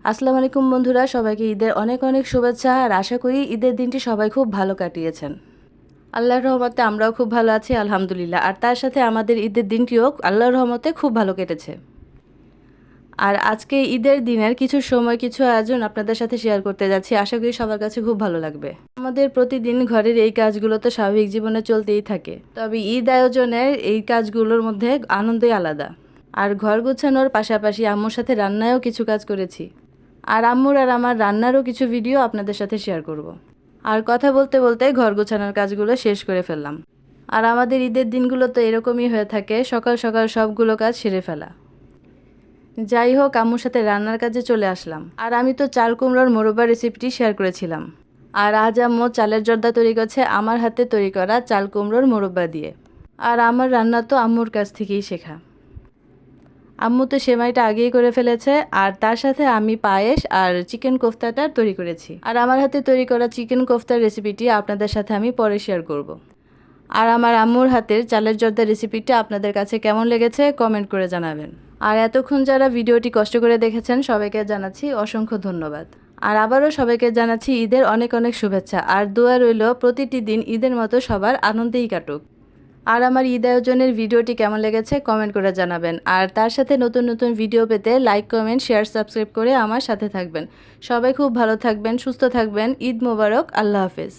আসসালামু আলাইকুম বন্ধুরা, সবাইকে ঈদের অনেক অনেক শুভেচ্ছা। আর আশা করি ঈদের দিনটি সবাই খুব ভালো কাটিয়েছেন। আল্লাহর রহমতে আমরাও খুব ভালো আছি আলহামদুলিল্লাহ। আর তার সাথে আমাদের ঈদের দিনটিও আল্লাহর রহমতে খুব ভালো কেটেছে। আর আজকে ঈদের দিনের কিছু সময় কিছু আয়োজন আপনাদের সাথে শেয়ার করতে যাচ্ছি, আশা করি সবার কাছে খুব ভালো লাগবে। আমাদের প্রতিদিন ঘরের এই কাজগুলো তো স্বাভাবিক জীবনে চলতেই থাকে, তবে ঈদ আয়োজনের এই কাজগুলোর মধ্যে আনন্দই আলাদা। আর ঘর গোছানোর পাশাপাশি আম্মুর সাথে রান্নায়ও কিছু কাজ করেছি। আর আম্মুর আর আমার রান্নারও কিছু ভিডিও আপনাদের সাথে শেয়ার করব। আর কথা বলতে বলতে ঘর গোছানোর কাজগুলো শেষ করে ফেললাম। আর আমাদের ঈদের দিনগুলো তো এরকমই হয়ে থাকে, সকাল সকাল সবগুলো কাজ সেরে ফেলা। যাই হোক, আম্মুর সাথে রান্নার কাজে চলে আসলাম। আর আমি তো চাল কুমড়োর মোরব্বা রেসিপিটি শেয়ার করেছিলাম। আর আজ আম্মু চালের জর্দা তৈরি করছে আমার হাতে তৈরি করা চাল কুমড়োর মোরব্বা দিয়ে। আর আমার রান্না তো আম্মুর কাছ থেকেই শেখা। আম্মু তো সেমাইটা আগেই করে ফেলেছে, আর তার সাথে আমি পায়েস আর চিকেন কোফতাটা তৈরি করেছি। আর আমার হাতে তৈরি করা চিকেন কোফতার রেসিপিটি আপনাদের সাথে আমি পরে শেয়ার করব। আর আমার আম্মুর হাতের চালের জর্দা রেসিপিটা আপনাদের কাছে কেমন লেগেছে কমেন্ট করে জানাবেন। আর এতক্ষণ যারা ভিডিওটি কষ্ট করে দেখেছেন সবাইকে জানাচ্ছি অসংখ্য ধন্যবাদ। আর আবারও সবাইকে জানাচ্ছি ঈদের অনেক অনেক শুভেচ্ছা। আর দোয়া রইল প্রতিটি দিন ঈদের মতো সবার আনন্দেই কাটুক। আর আমার ঈদ আয়োজনের ভিডিওটি কেমন লেগেছে কমেন্ট করে জানাবেন। আর তার সাথে নতুন নতুন ভিডিও পেতে লাইক, কমেন্ট, শেয়ার, সাবস্ক্রাইব করে আমার সাথে থাকবেন। সবাই খুব ভালো থাকবেন, সুস্থ থাকবেন। ঈদ মোবারক। আল্লাহ হাফেজ।